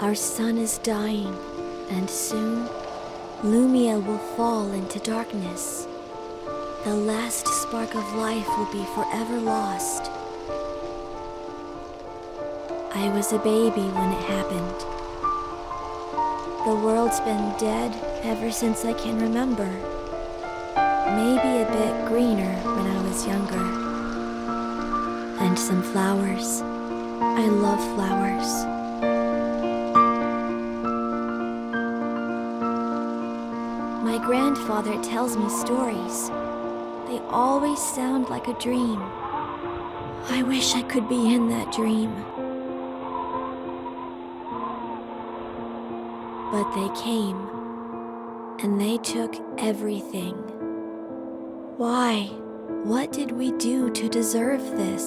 Our sun is dying, and soon, Lumia will fall into darkness. The last spark of life will be forever lost. I was a baby when it happened. The world's been dead ever since I can remember. Maybe a bit greener when I was younger. And some flowers. I love flowers. My grandfather tells me stories. They always sound like a dream. I wish I could be in that dream. But they came, and they took everything. Why? What did we do to deserve this?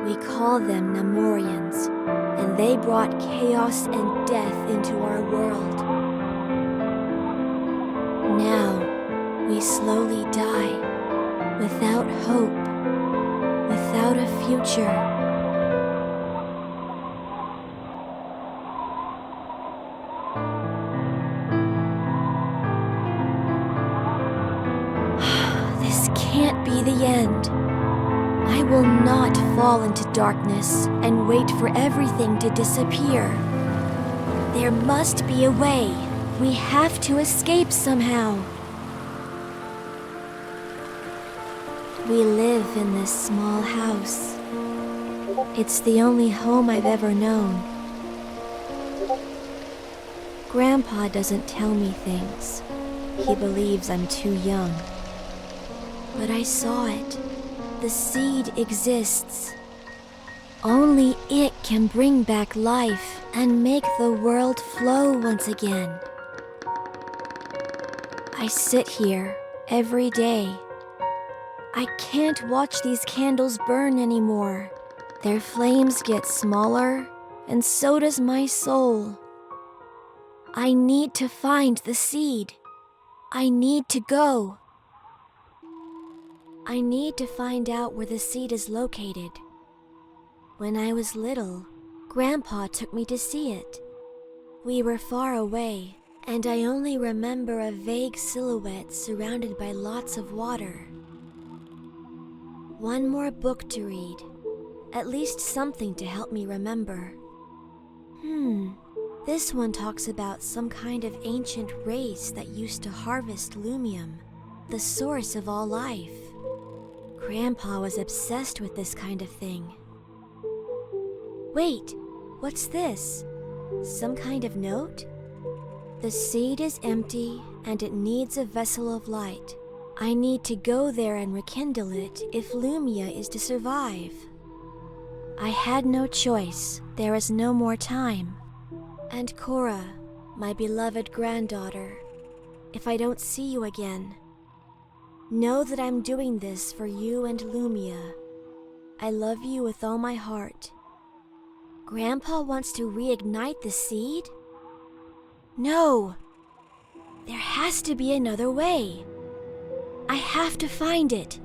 We call them Namorians, and they brought chaos and death into our world. Now, we slowly die, without hope, without a future. Can't be the end. I will not fall into darkness and wait for everything to disappear. There must be a way. We have to escape somehow. We live in this small house. It's the only home I've ever known. Grandpa doesn't tell me things. He believes I'm too young. But I saw it. The seed exists. Only it can bring back life and make the world flow once again. I sit here every day. I can't watch these candles burn anymore. Their flames get smaller, and so does my soul. I need to find the seed. I need to go. I need to find out where the seed is located. When I was little, Grandpa took me to see it. We were far away, and I only remember a vague silhouette surrounded by lots of water. One more book to read. At least something to help me remember. This one talks about some kind of ancient race that used to harvest lumium, the source of all life. Grandpa was obsessed with this kind of thing. Wait, what's this? Some kind of note? The seed is empty and it needs a vessel of light. I need to go there and rekindle it if Lumia is to survive. I had no choice. There is no more time. And Kora, my beloved granddaughter, if I don't see you again, know that I'm doing this for you and Lumia. I love you with all my heart. Grandpa wants to reignite the seed? No! There has to be another way. I have to find it.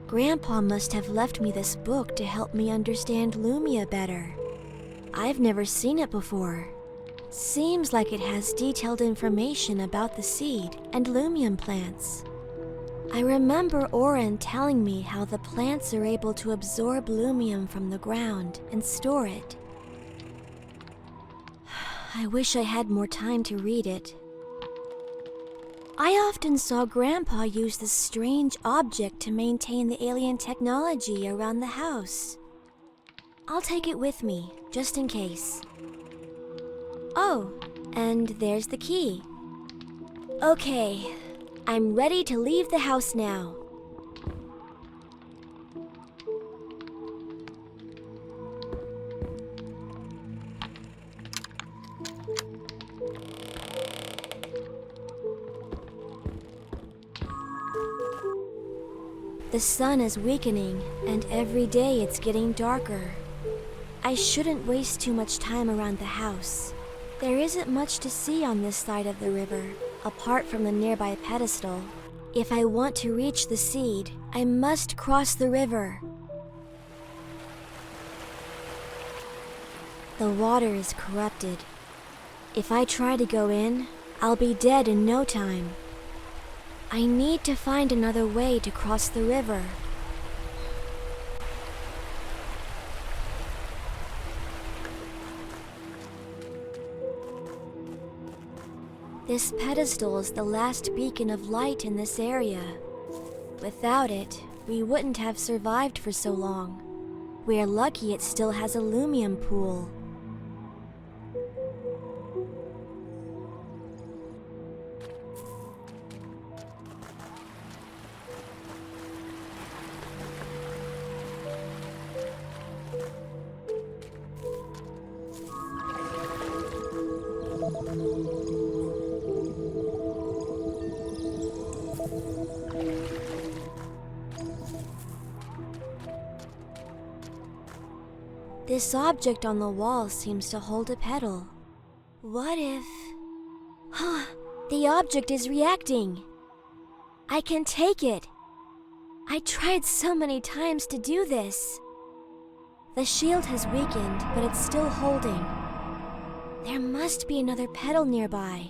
Grandpa must have left me this book to help me understand Lumia better. I've never seen it before. Seems like it has detailed information about the seed and lumium plants. I remember Oren telling me how the plants are able to absorb lumium from the ground and store it. I wish I had more time to read it. I often saw Grandpa use this strange object to maintain the alien technology around the house. I'll take it with me, just in case. Oh, and there's the key. Okay, I'm ready to leave the house now. The sun is weakening, and every day it's getting darker. I shouldn't waste too much time around the house. There isn't much to see on this side of the river, apart from the nearby pedestal. If I want to reach the seed, I must cross the river. The water is corrupted. If I try to go in, I'll be dead in no time. I need to find another way to cross the river. This pedestal is the last beacon of light in this area. Without it, we wouldn't have survived for so long. We're lucky it still has a Lumium pool. This object on the wall seems to hold a petal. What if... the object is reacting! I can take it! I tried so many times to do this. The shield has weakened, but it's still holding. There must be another petal nearby.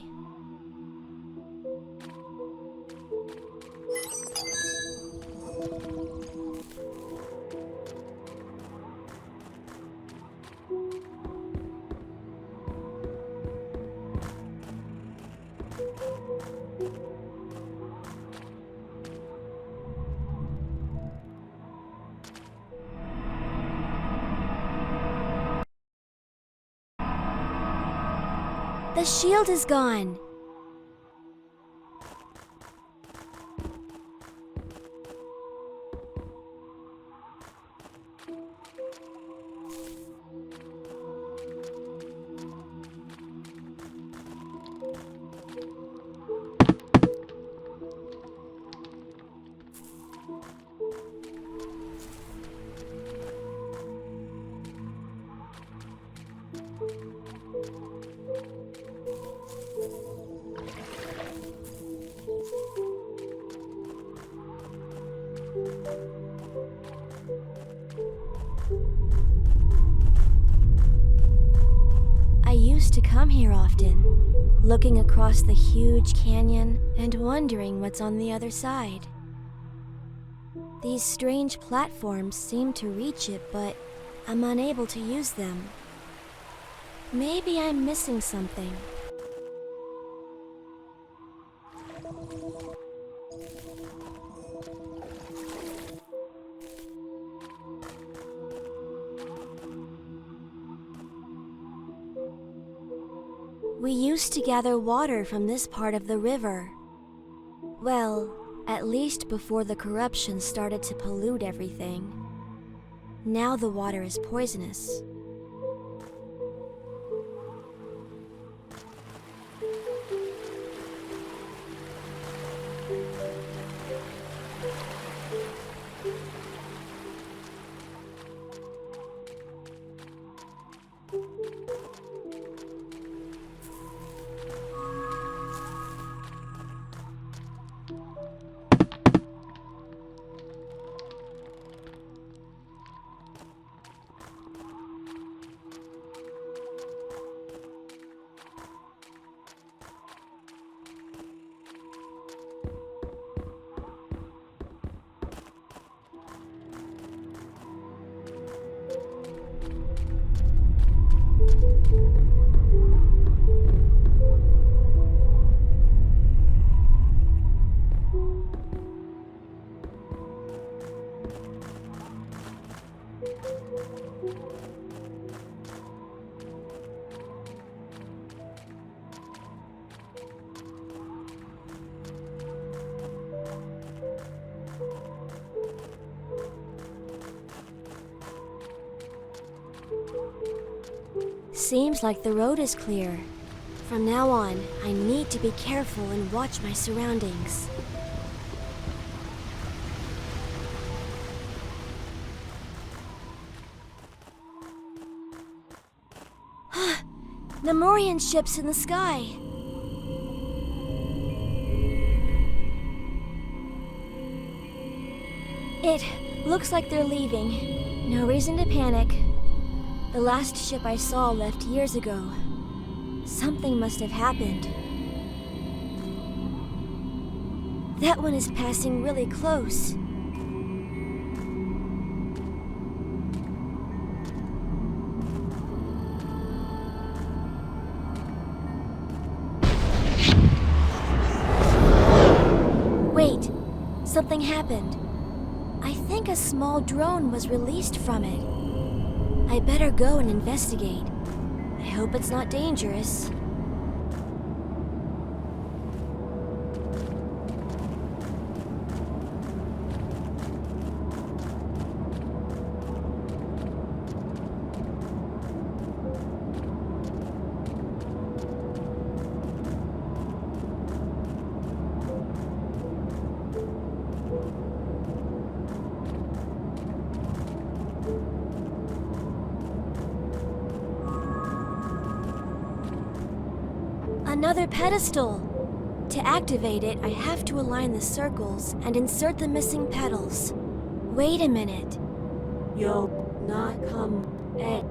The shield is gone. I used to come here often, looking across the huge canyon and wondering what's on the other side. These strange platforms seem to reach it, but I'm unable to use them. Maybe I'm missing something. We used to gather water from this part of the river. Well, at least before the corruption started to pollute everything. Now the water is poisonous. Seems like the road is clear. From now on, I need to be careful and watch my surroundings. Nemorian ships in the sky. It looks like they're leaving. No reason to panic. The last ship I saw left years ago. Something must have happened. That one is passing really close. Wait, something happened. I think a small drone was released from it. I better go and investigate. I hope it's not dangerous. Another pedestal! To activate it, I have to align the circles and insert the missing petals. Wait a minute. You'll not come. It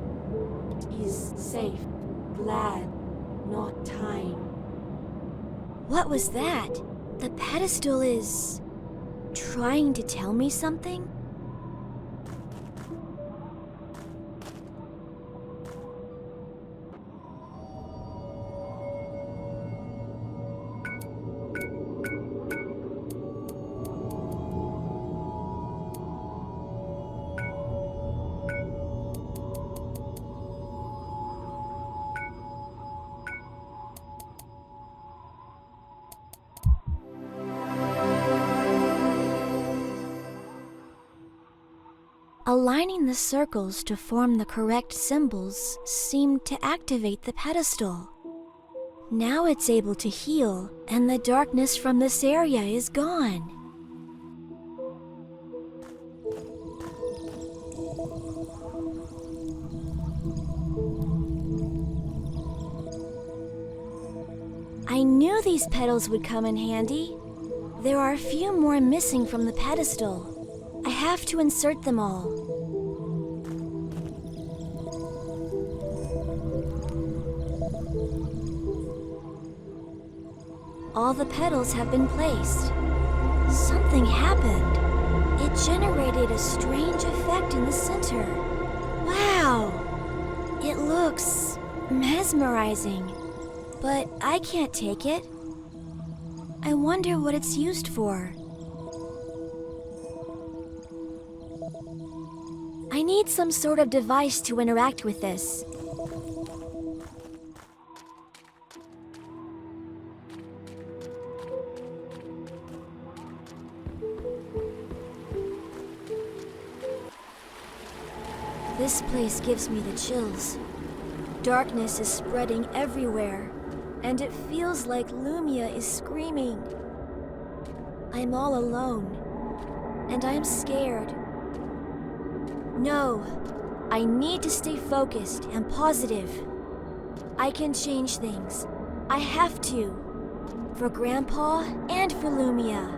is safe. Glad. Not time. What was that? The pedestal is trying to tell me something? Aligning the circles to form the correct symbols seemed to activate the pedestal. Now it's able to heal, and the darkness from this area is gone. I knew these petals would come in handy. There are a few more missing from the pedestal. I have to insert them all. All the petals have been placed. Something happened. It generated a strange effect in the center. Wow! It looks mesmerizing, but I can't take it. I wonder what it's used for. I need some sort of device to interact with this. This place gives me the chills. Darkness is spreading everywhere, and it feels like Lumia is screaming. I'm all alone, and I'm scared. No, I need to stay focused and positive. I can change things. I have to. For Grandpa and for Lumia.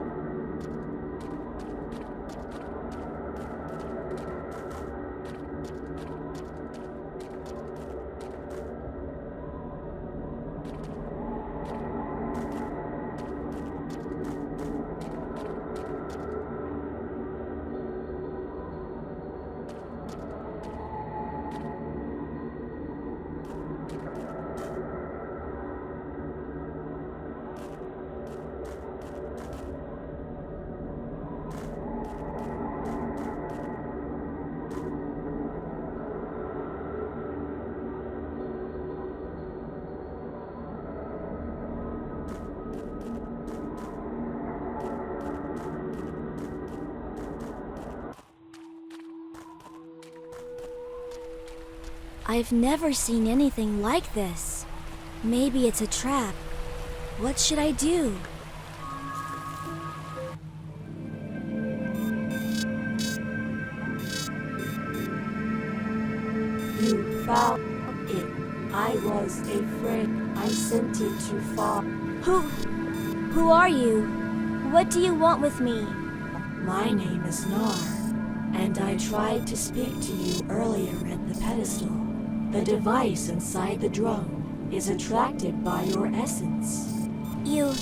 I've never seen anything like this. Maybe it's a trap. What should I do? You found it. I I was afraid I sent it too far. Who are you? What do you want with me? My name is Nar, and I tried to speak to you earlier at the pedestal. The device inside the drone is attracted by your essence. You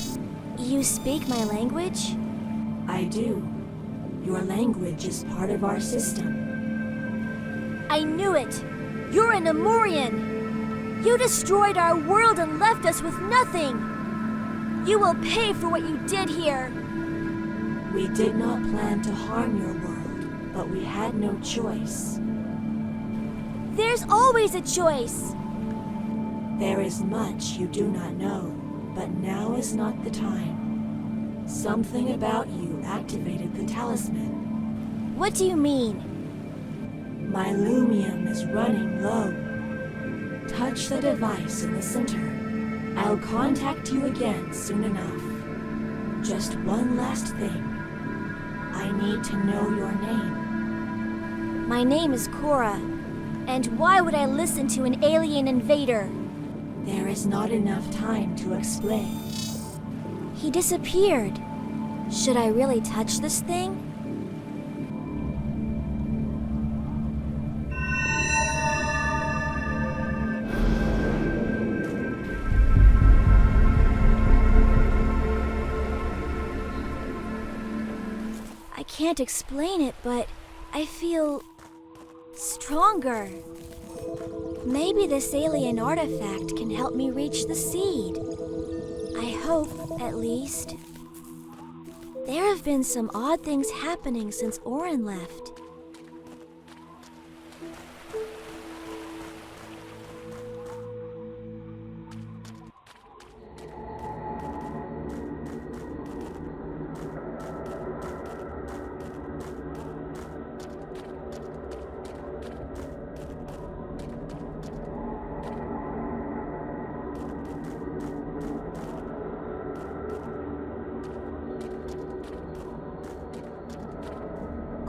speak my language? I do. Your language is part of our system. I knew it! You're an Amorian! You destroyed our world and left us with nothing! You will pay for what you did here! We did not plan to harm your world, but we had no choice. There's always a choice! There is much you do not know, but now is not the time. Something about you activated the talisman. What do you mean? My Lumium is running low. Touch the device in the center. I'll contact you again soon enough. Just one last thing. I need to know your name. My name is Kora. And why would I listen to an alien invader? There is not enough time to explain. He disappeared. Should I really touch this thing? I can't explain it, but I feel stronger. Maybe this alien artifact can help me reach the seed. I hope, at least. There have been some odd things happening since Oren left.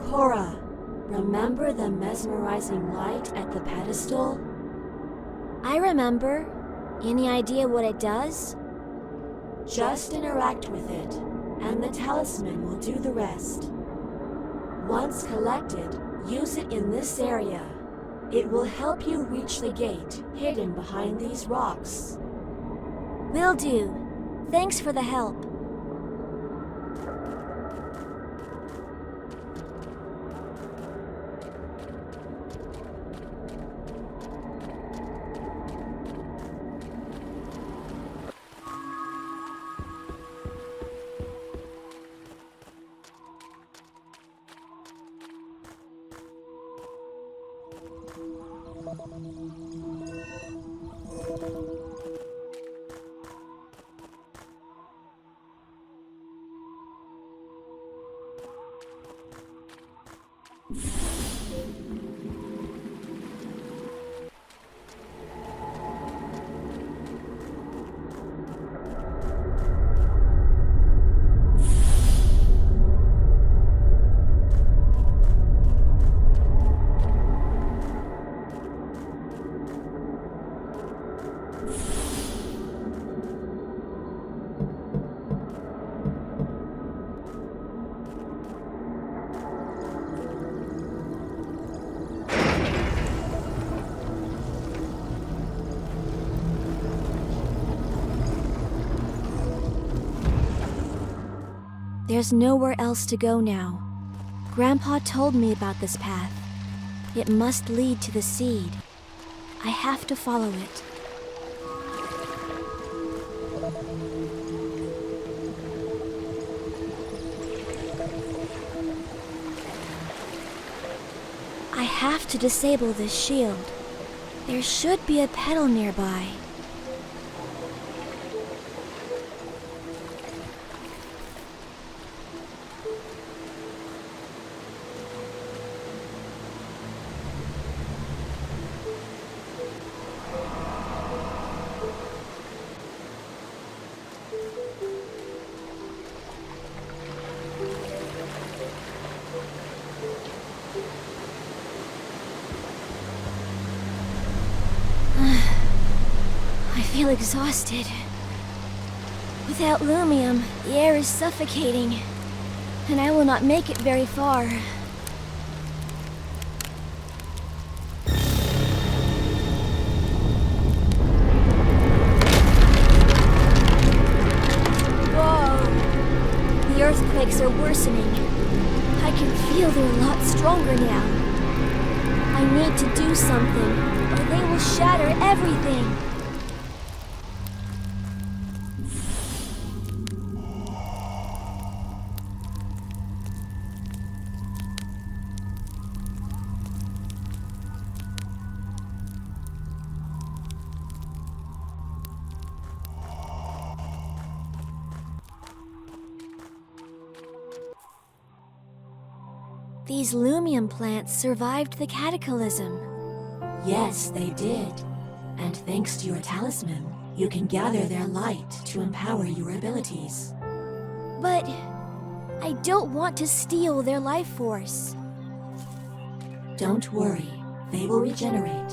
Kora, remember the mesmerizing light at the pedestal? I remember. Any idea what it does? Just interact with it, and the talisman will do the rest. Once collected, use it in this area. It will help you reach the gate hidden behind these rocks. Will do. Thanks for the help. There's nowhere else to go now. Grandpa told me about this path. It must lead to the seed. I have to follow it. I have to disable this shield. There should be a pedal nearby. feel exhausted. Without Lumium, the air is suffocating, and I will not make it very far. Whoa! The earthquakes are worsening. I can feel they're a lot stronger now. I need to do something, or they will shatter everything. These Lumium plants survived the cataclysm. Yes, they did. And thanks to your talisman, you can gather their light to empower your abilities. But I don't want to steal their life force. Don't worry, they will regenerate.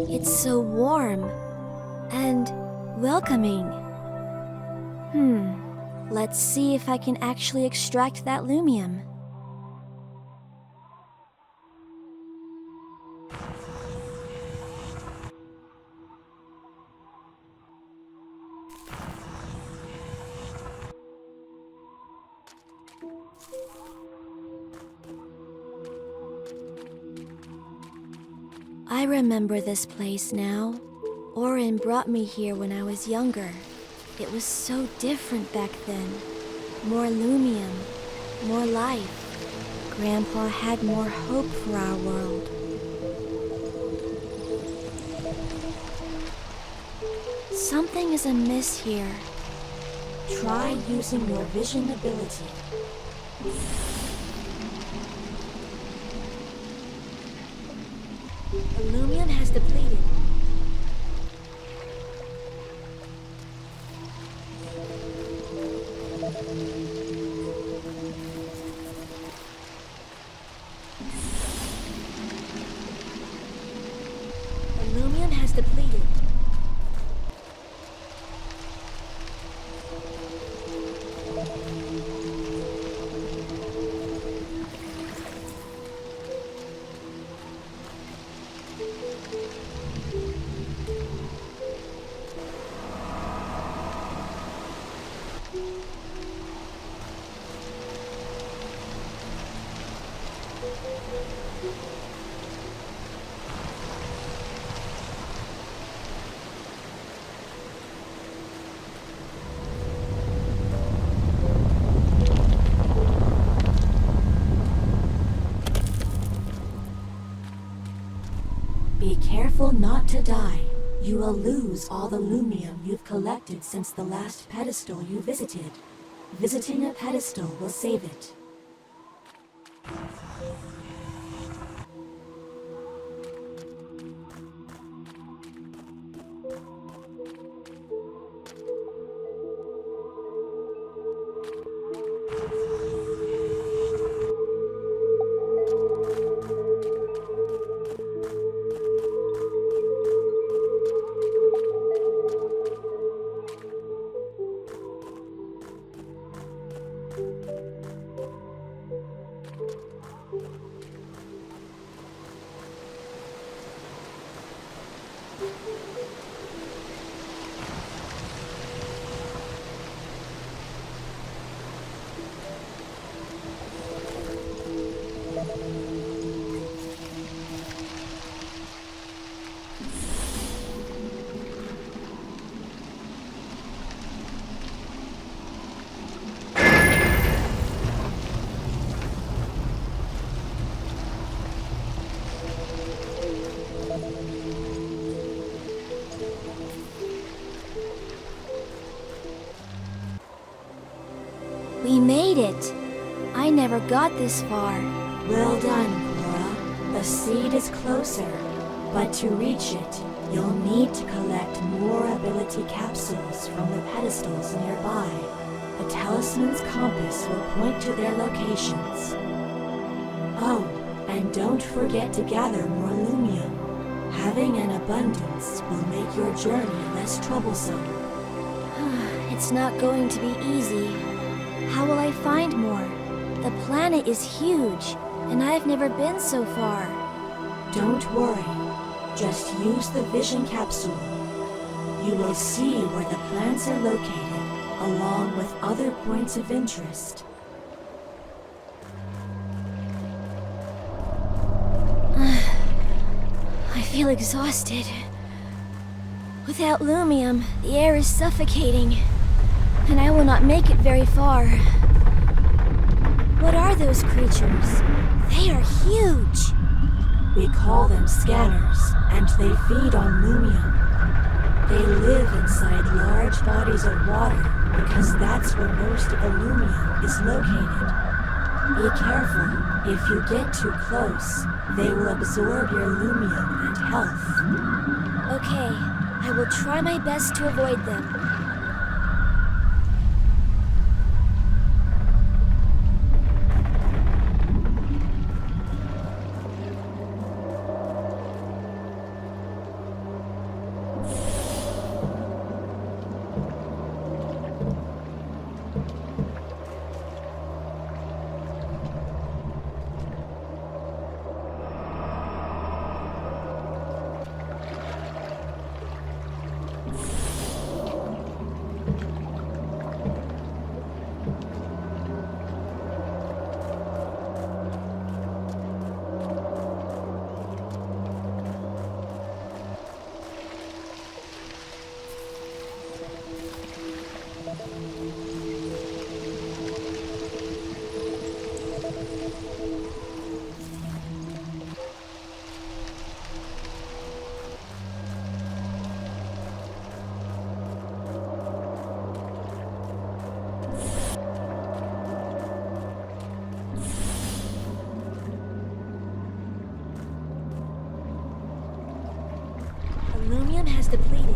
It's so warm and welcoming. Let's see if I can actually extract that Lumium. I remember this place now. Orin brought me here when I was younger. It was so different back then. More Lumium, more life. Grandpa had more hope for our world. Something is amiss here. Try using your vision ability. The Lumium has depleted. The Lumium has depleted. Be careful not to die. You will lose all the Lumium you've collected since the last pedestal you visited. Visiting a pedestal will save it. We made it! I never got this far. Well done, Kora. The seed is closer, but to reach it, you'll need to collect more ability capsules from the pedestals nearby. The talisman's compass will point to their locations. Oh, And don't forget to gather more Lumia. Having an abundance will make your journey less troublesome. It's not going to be easy. How will I find more? The planet is huge, and I've never been so far. Don't worry. Just use the vision capsule. You will see where the plants are located, along with other points of interest. I feel exhausted. Without Lumium, the air is suffocating, and I will not make it very far. What are those creatures? They are huge! We call them scanners, and they feed on Lumium. They live inside large bodies of water because that's where most of the Lumium is located. Be careful. If you get too close, they will absorb your Lumium and health. Okay, I will try my best to avoid them. Lumium has depleted.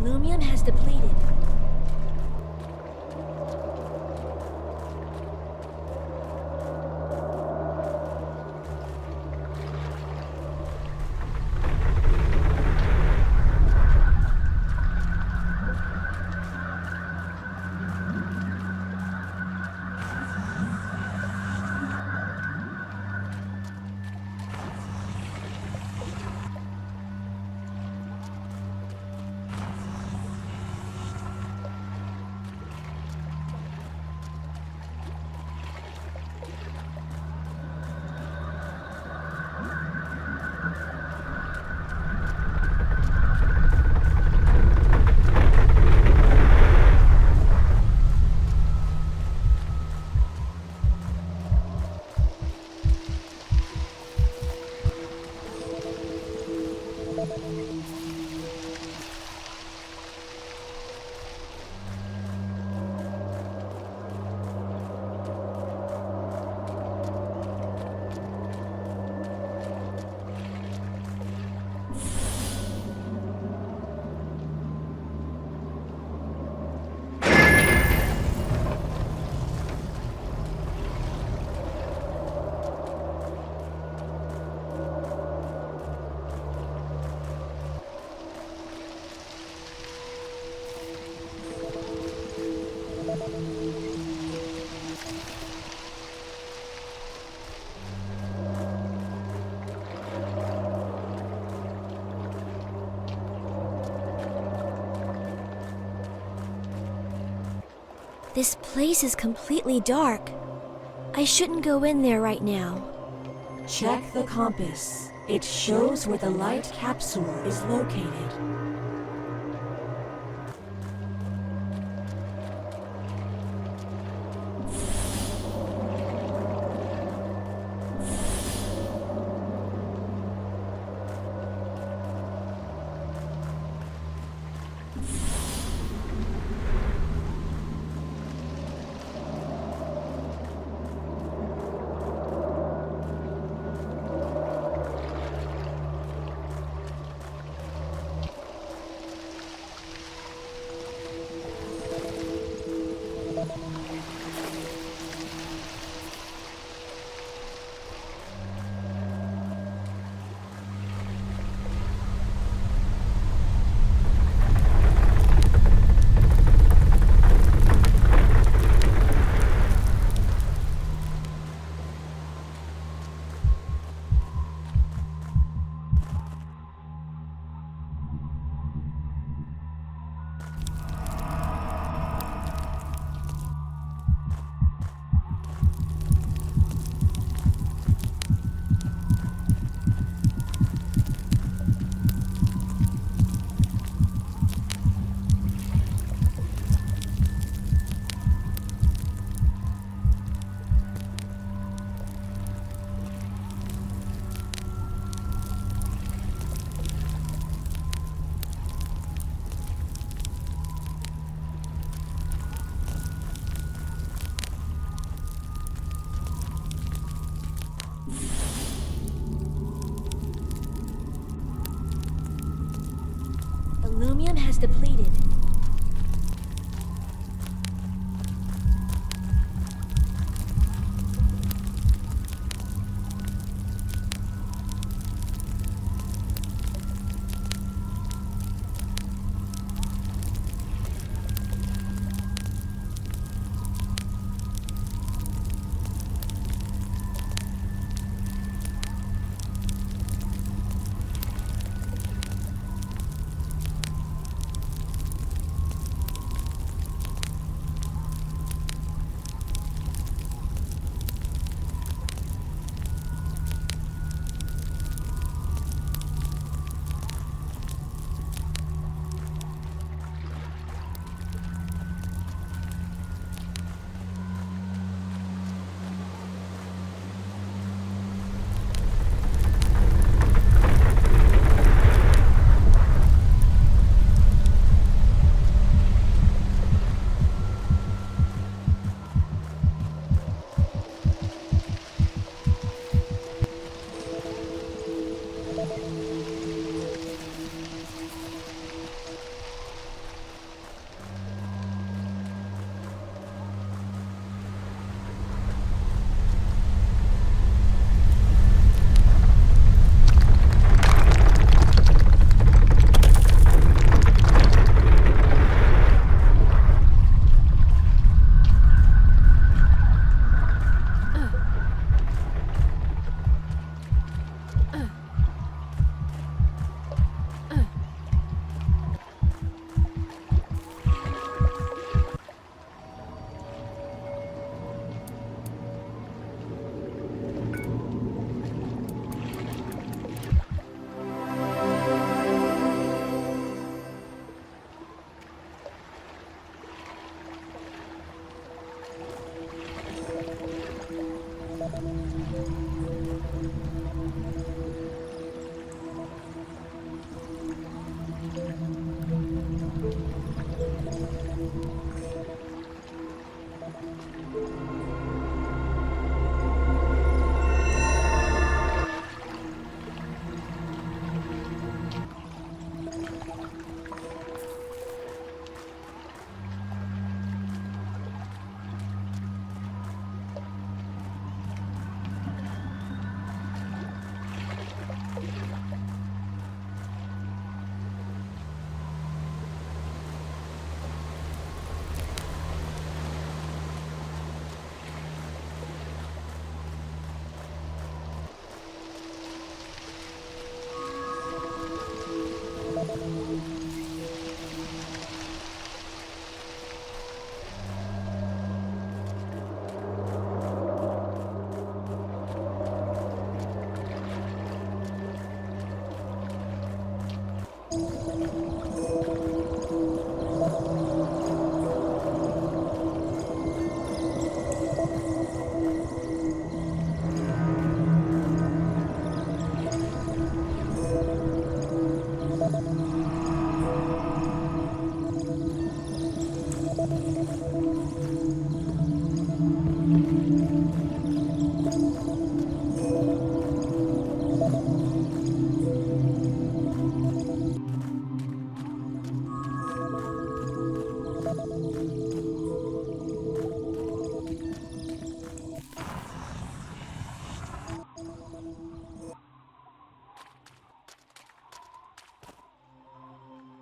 Lumium has depleted. This place is completely dark. I shouldn't go in there right now. Check the compass. It shows where the light capsule is located. Lumium has depleted.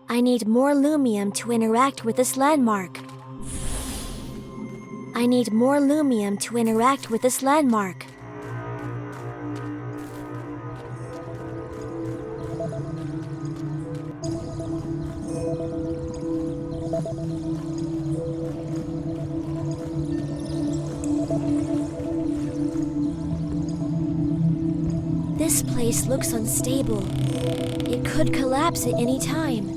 I need more Lumium to interact with this landmark. I need more Lumium to interact with this landmark. This place looks unstable. It could collapse at any time.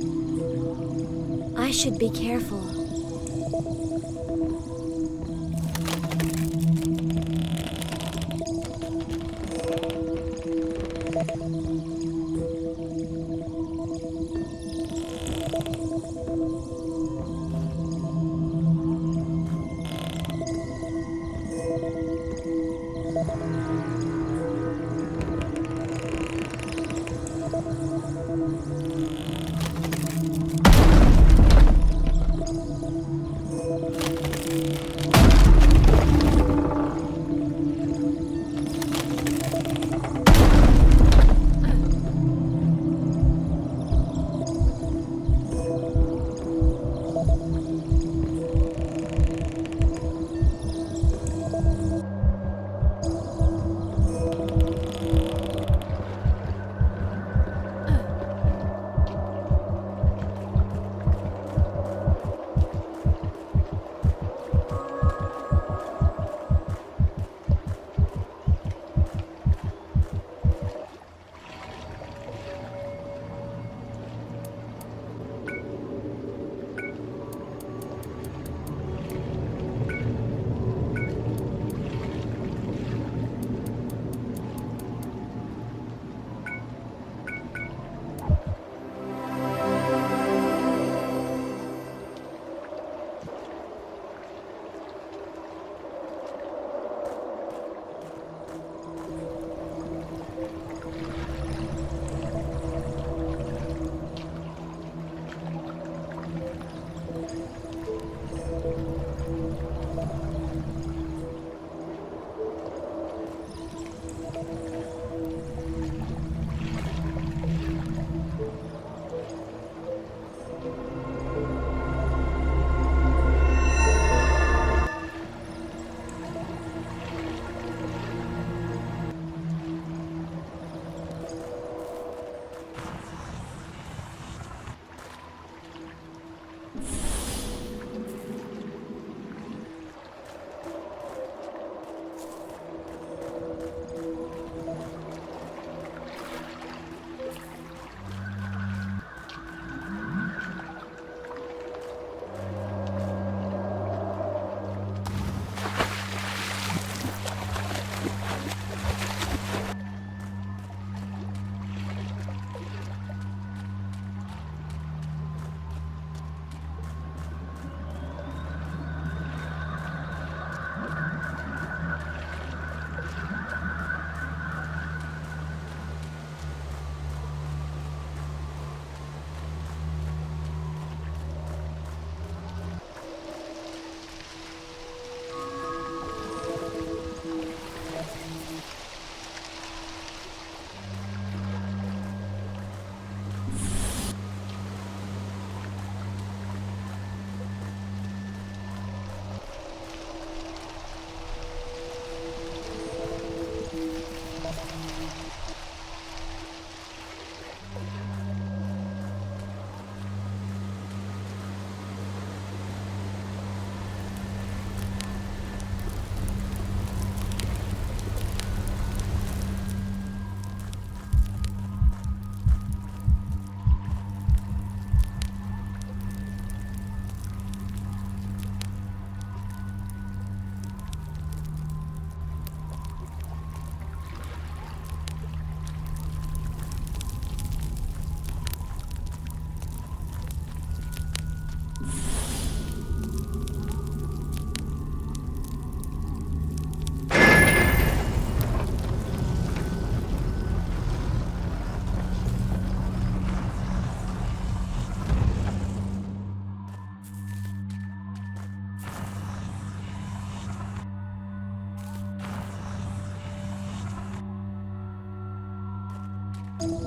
I should be careful.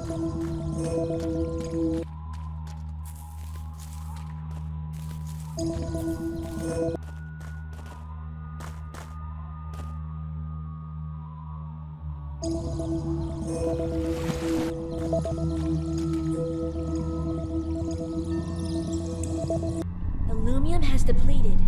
The Lumium has depleted.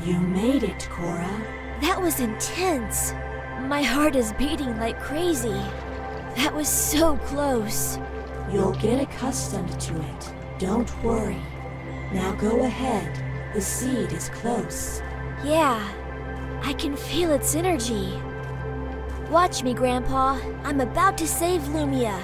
You made it, Cora. That was intense. My heart is beating like crazy. That was so close. You'll get accustomed to it. Don't worry. Now go ahead. The seed is close. Yeah, I can feel its energy. Watch me, Grandpa. I'm about to save Lumia.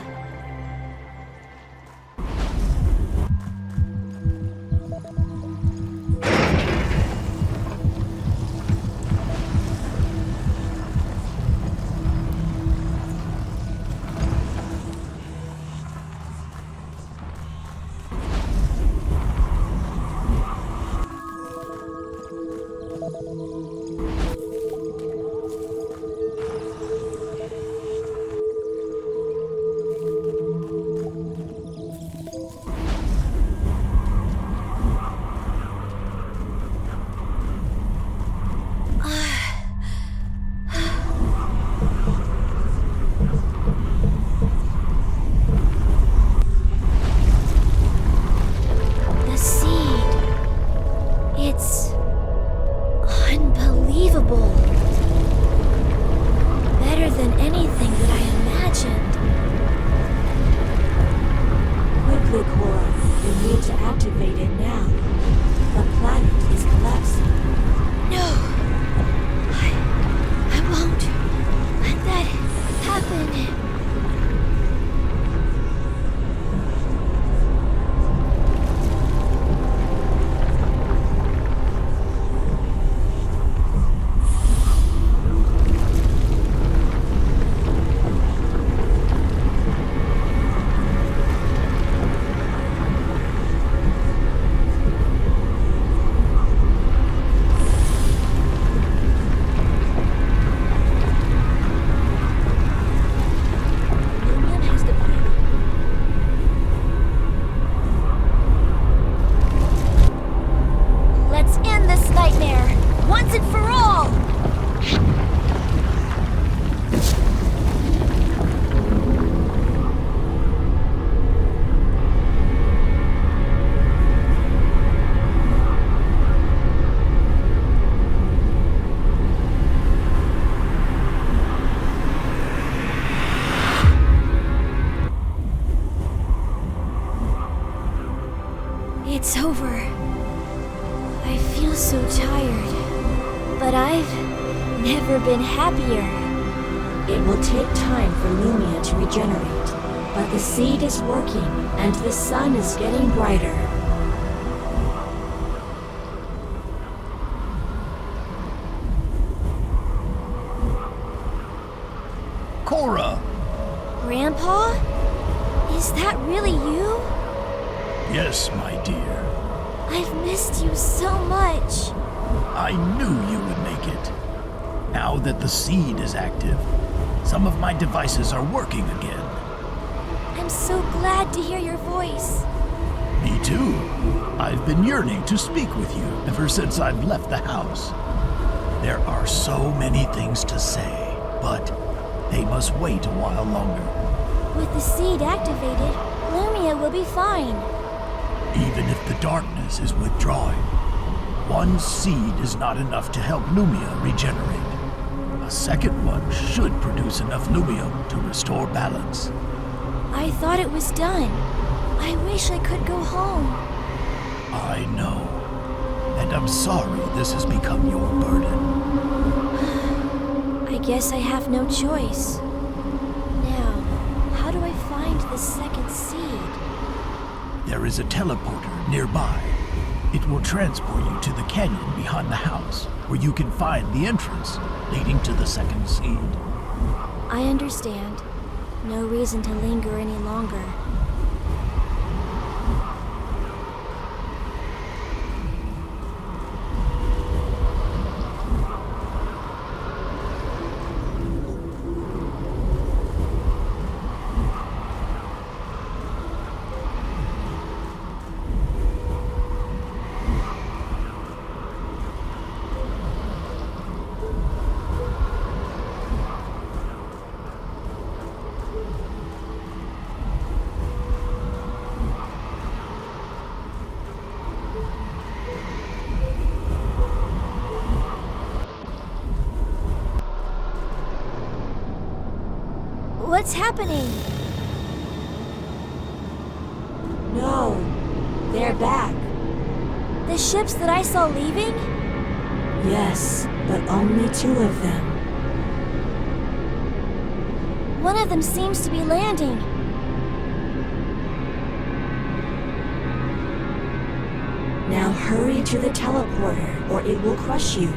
It's over. I feel so tired, but I've never been happier. It will take time for Lumia to regenerate, but the seed is working and the sun is getting brighter. Cora! Grandpa? Is that really you? Yes, my dear. I've missed you so much. I knew you would make it. Now that the seed is active, some of my devices are working again. I'm so glad to hear your voice. Me too. I've been yearning to speak with you ever since I've left the house. There are so many things to say, but they must wait a while longer. With the seed activated, Lumia will be fine. Even if the darkness is withdrawing, one seed is not enough to help Lumia regenerate. A second one should produce enough Lumium to restore balance. I thought it was done. I wish I could go home. I know. And I'm sorry this has become your burden. I guess I have no choice. Now, how do I find the second seed? There is a teleporter nearby. It will transport you to the canyon behind the house, where you can find the entrance leading to the second seed. I understand. No reason to linger any longer. What's happening? No, they're back. The ships that I saw leaving? Yes, but only 2 of them. One of them seems to be landing. Now hurry to the teleporter, or it will crush you.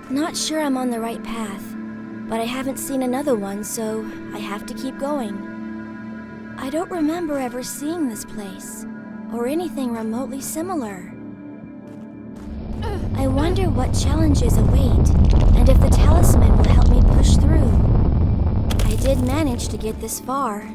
Not sure I'm on the right path, but I haven't seen another one, so I have to keep going. I don't remember ever seeing this place, or anything remotely similar. I wonder what challenges await, and if the talisman will help me push through. I did manage to get this far.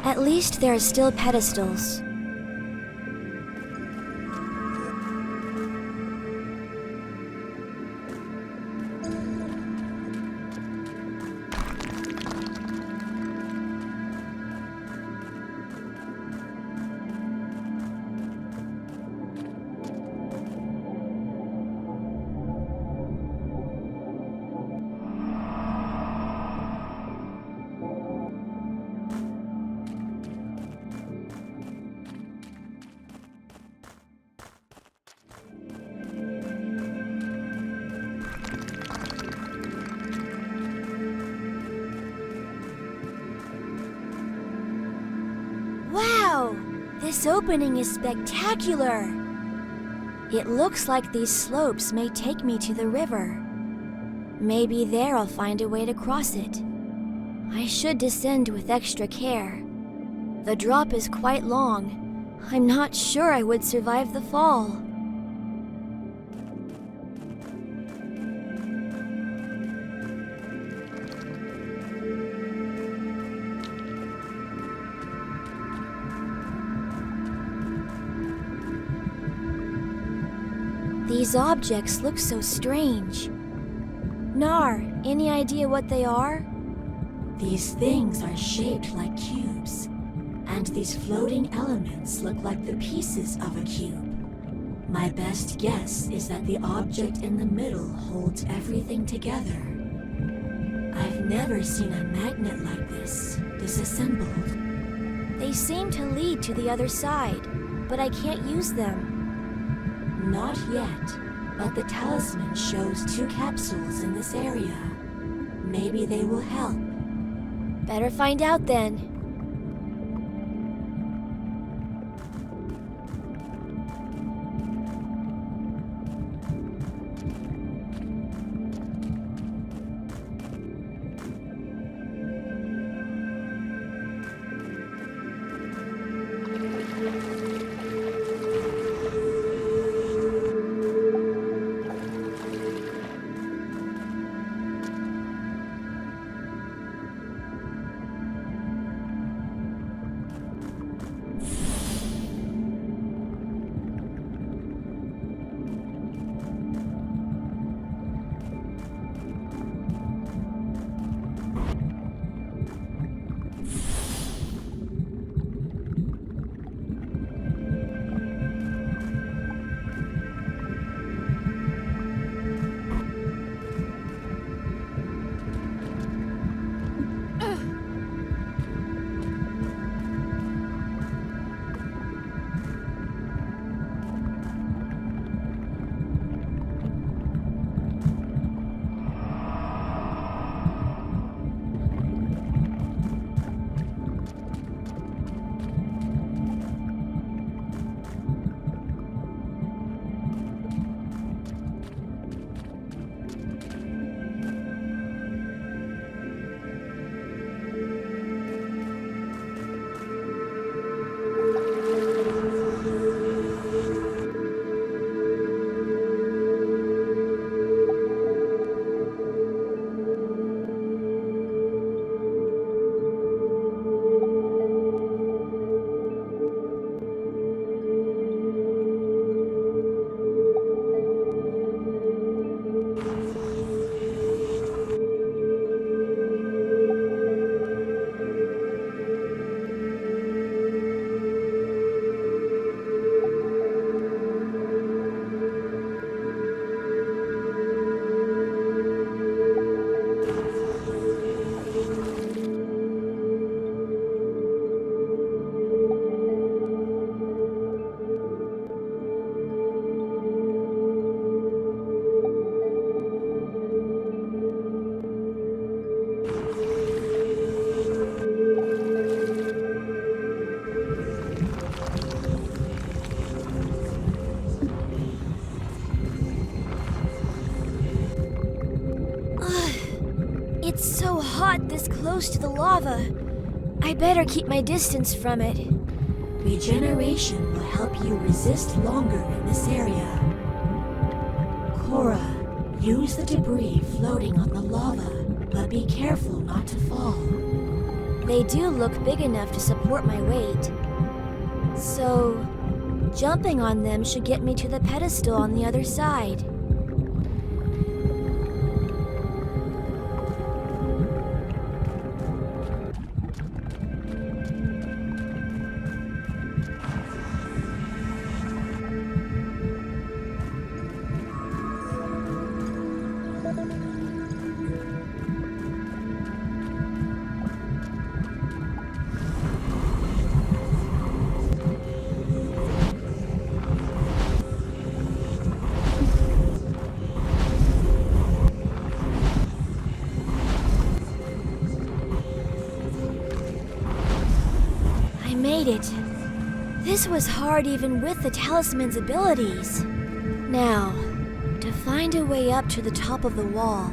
At least there are still pedestals. Wow! This opening is spectacular! It looks like these slopes may take me to the river. Maybe there I'll find a way to cross it. I should descend with extra care. The drop is quite long. I'm not sure I would survive the fall. These objects look so strange. Nar, any idea what they are? These things are shaped like cubes, and these floating elements look like the pieces of a cube. My best guess is that the object in the middle holds everything together. I've never seen a magnet like this, disassembled. They seem to lead to the other side, but I can't use them. Not yet, but the talisman shows 2 capsules in this area. Maybe they will help. Better find out then. It's so hot this close to the lava. I better keep my distance from it. Regeneration will help you resist longer in this area. Kora, use the debris floating on the lava, but be careful not to fall. They do look big enough to support my weight. So, jumping on them should get me to the pedestal on the other side. It. This was hard even with the talisman's abilities. Now, to find a way up to the top of the wall.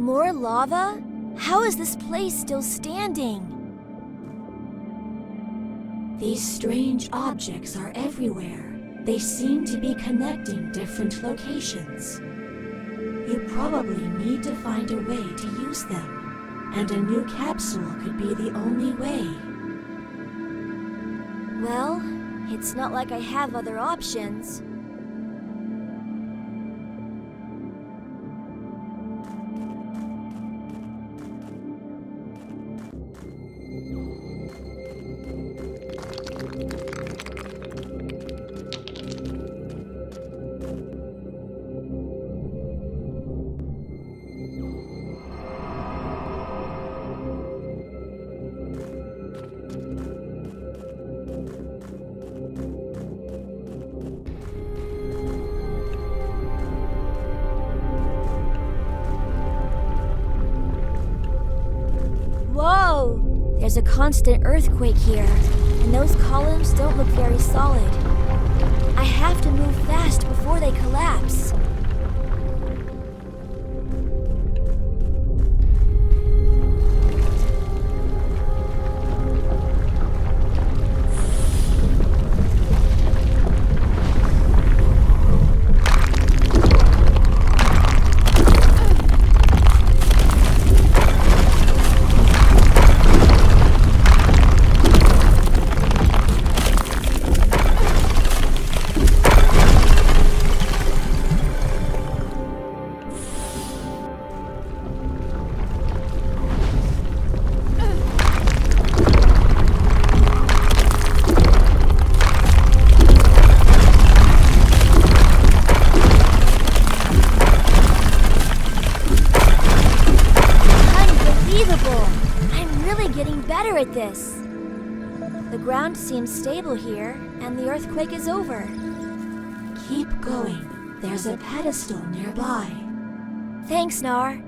More lava? How is this place still standing? These strange objects are everywhere. They seem to be connecting different locations. You probably need to find a way to use them, and a new capsule could be the only way. Well, it's not like I have other options. Whoa! There's a constant earthquake here, and those columns don't look very solid. I have to move fast before they collapse. At this. The ground seems stable here, and the earthquake is over. Keep going. There's a pedestal nearby. Thanks, Nar.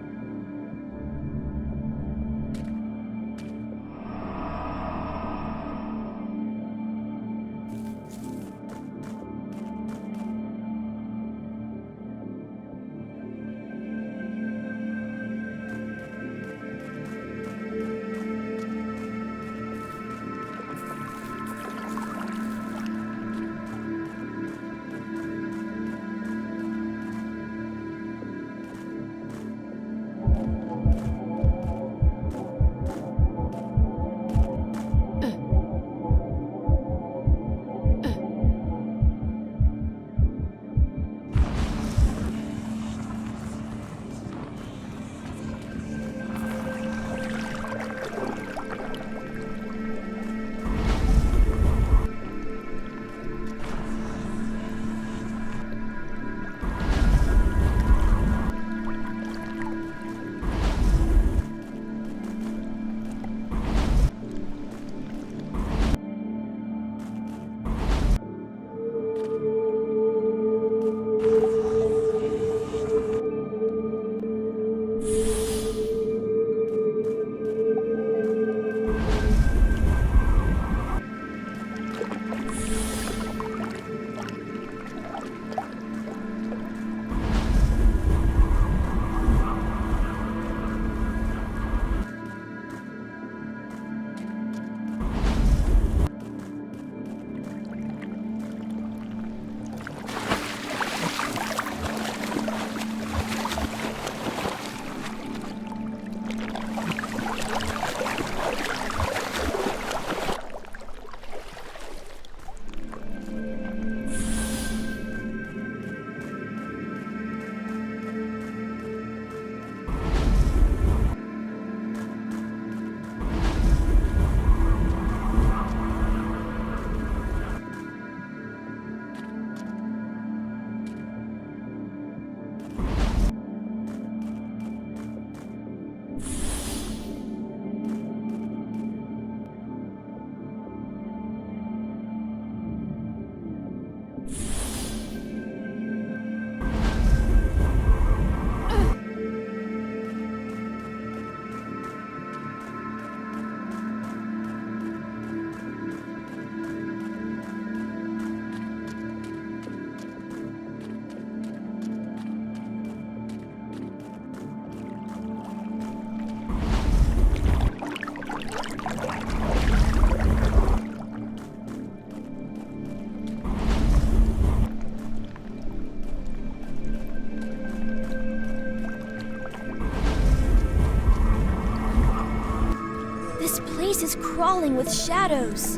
place is crawling with shadows.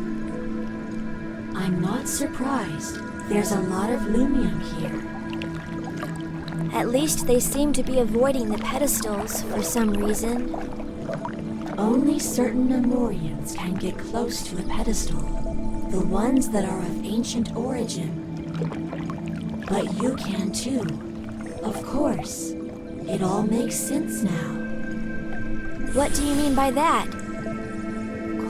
I'm not surprised. There's a lot of Lumium here. At least they seem to be avoiding the pedestals for some reason. Only certain Amorians can get close to a pedestal, the ones that are of ancient origin. But you can too. Of course. It all makes sense now. What do you mean by that?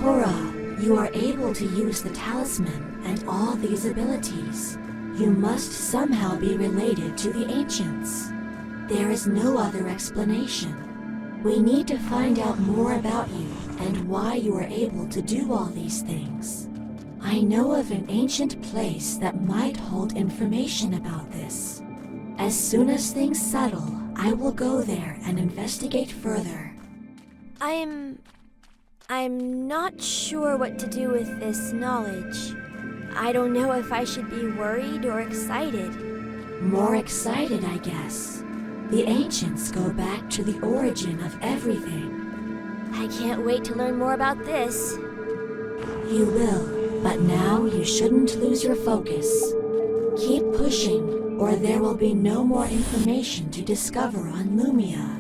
Kora, you are able to use the talisman and all these abilities. You must somehow be related to the ancients. There is no other explanation. We need to find out more about you and why you are able to do all these things. I know of an ancient place that might hold information about this. As soon as things settle, I will go there and investigate further. I'm not sure what to do with this knowledge. I don't know if I should be worried or excited. More excited, I guess. The ancients go back to the origin of everything. I can't wait to learn more about this. You will, but now you shouldn't lose your focus. Keep pushing, or there will be no more information to discover on Lumia.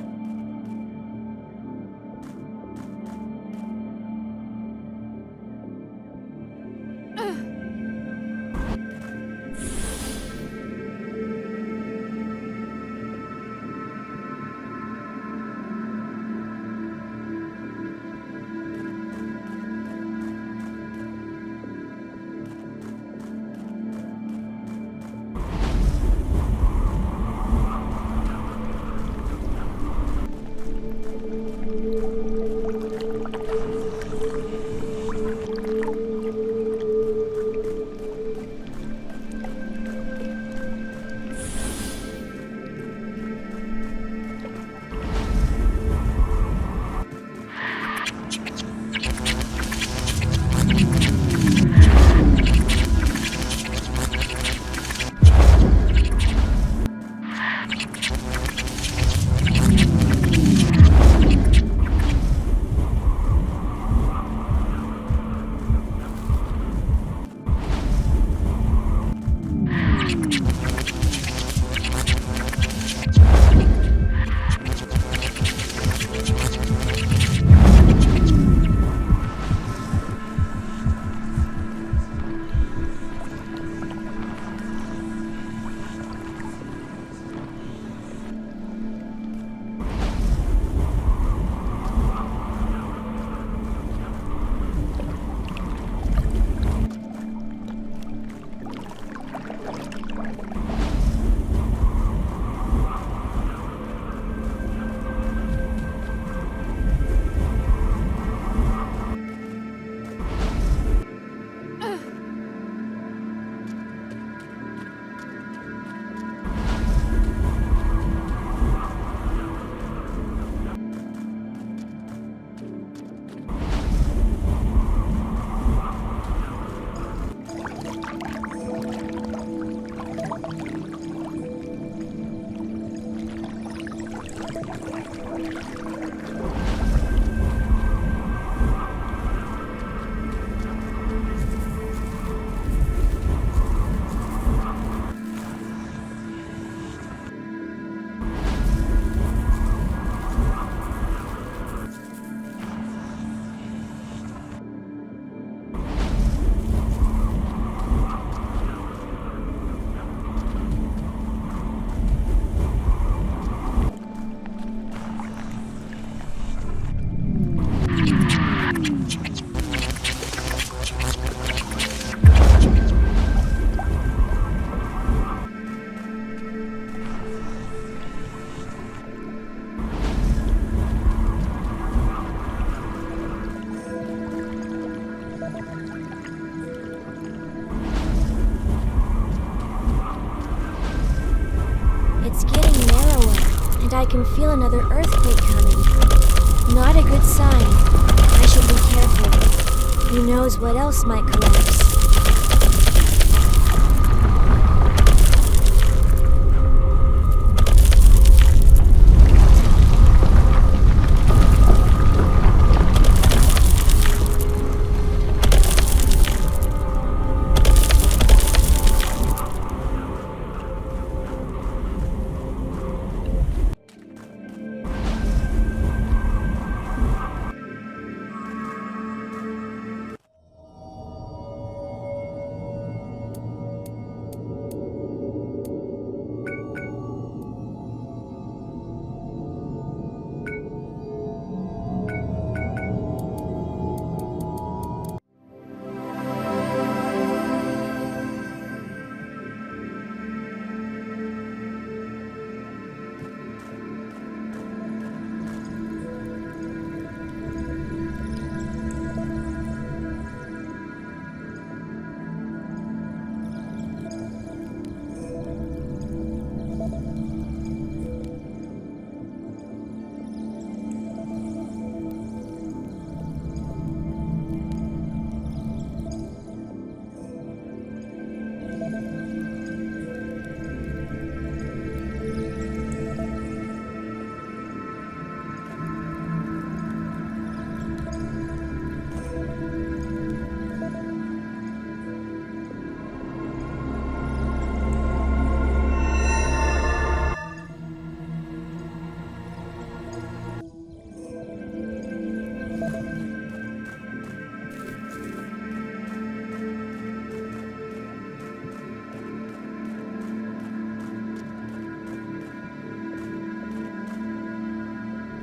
I can feel another earthquake coming. Not a good sign. I should be careful. Who knows what else might collapse.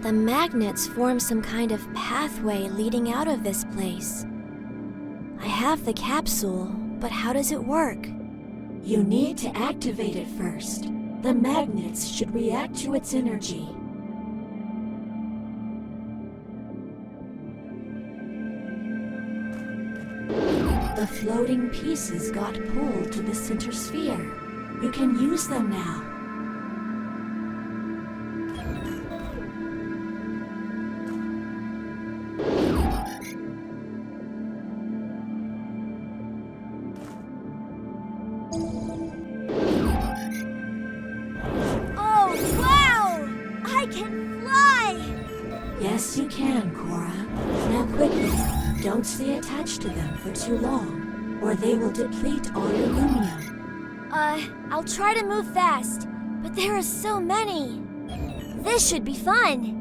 The magnets form some kind of pathway leading out of this place. I have the capsule, but how does it work? You need to activate it first. The magnets should react to its energy. The floating pieces got pulled to the center sphere. You can use them now. Oh, wow! I can fly! Yes, you can, Cora. Now quickly, don't stay attached to them for too long, or they will deplete all your Lumia. I'll try to move fast, but there are so many. This should be fun.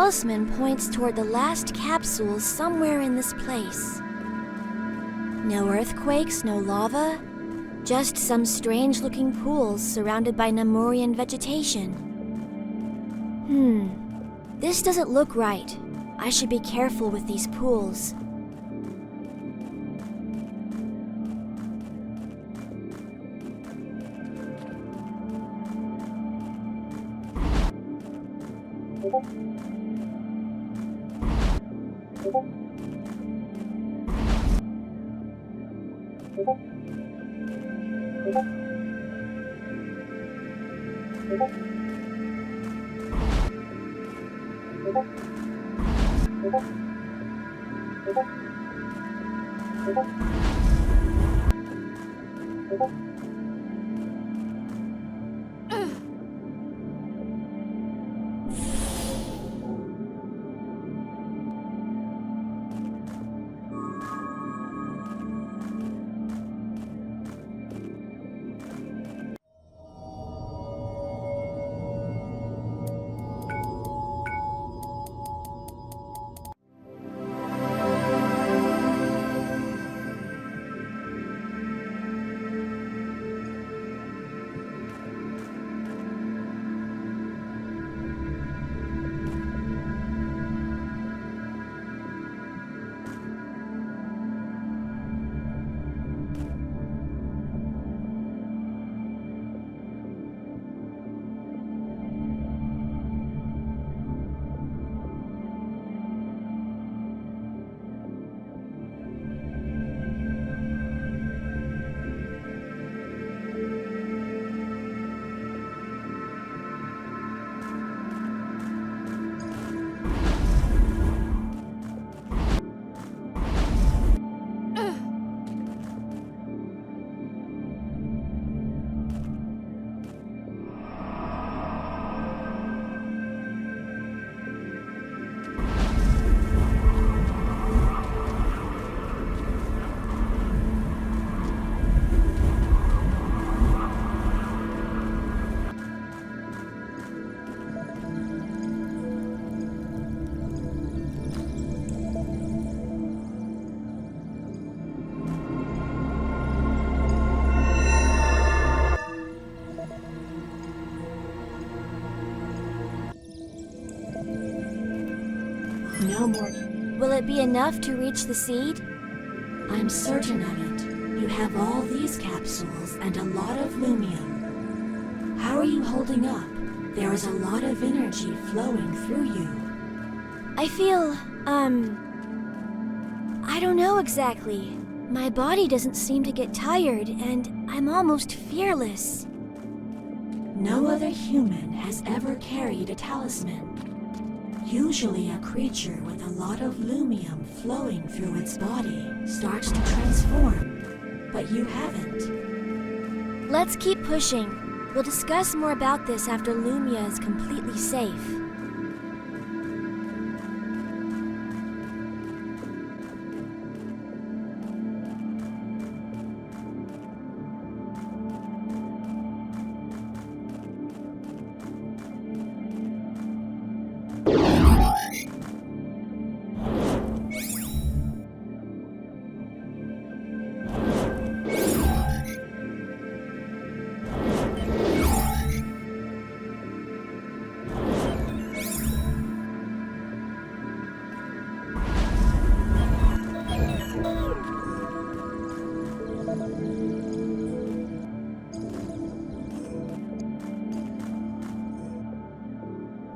talisman points toward the last capsule somewhere in this place. No earthquakes, no lava, just some strange-looking pools surrounded by Namorian vegetation. This doesn't look right. I should be careful with these pools. it be enough to reach the seed? I'm certain of it. You have all these capsules and a lot of Lumium. How are you holding up? There is a lot of energy flowing through you. I feel, I don't know exactly. My body doesn't seem to get tired, and I'm almost fearless. No other human has ever carried a talisman. Usually a creature with a lot of Lumium flowing through its body starts to transform, but you haven't. Let's keep pushing. We'll discuss more about this after Lumia is completely safe.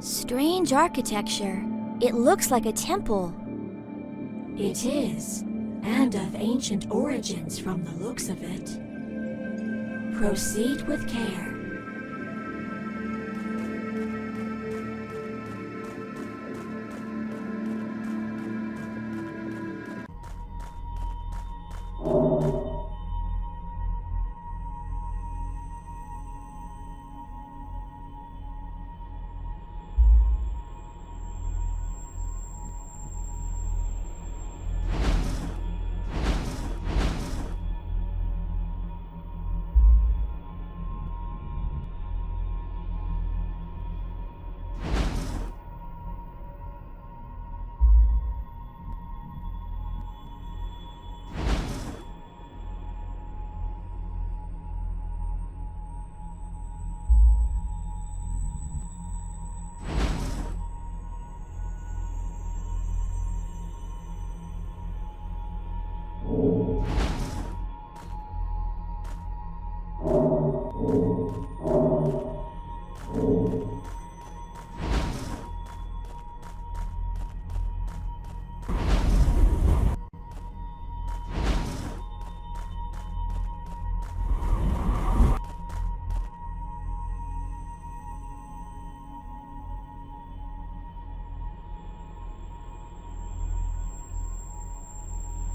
Strange architecture. It looks like a temple. It is, and of ancient origins from the looks of it. Proceed with care.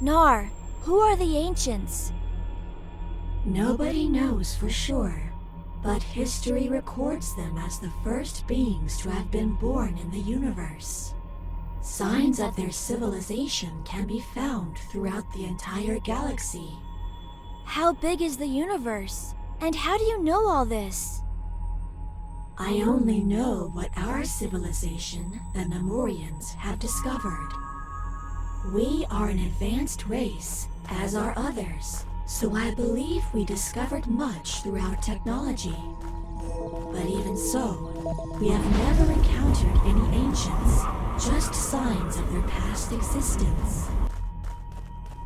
Nar, who are the ancients? Nobody knows for sure, but history records them as the first beings to have been born in the universe. Signs of their civilization can be found throughout the entire galaxy. How big is the universe? And how do you know all this? I only know what our civilization, the Nemorians, have discovered. We are an advanced race, as are others, so I believe we discovered much through our technology. But even so, we have never encountered any ancients, just signs of their past existence.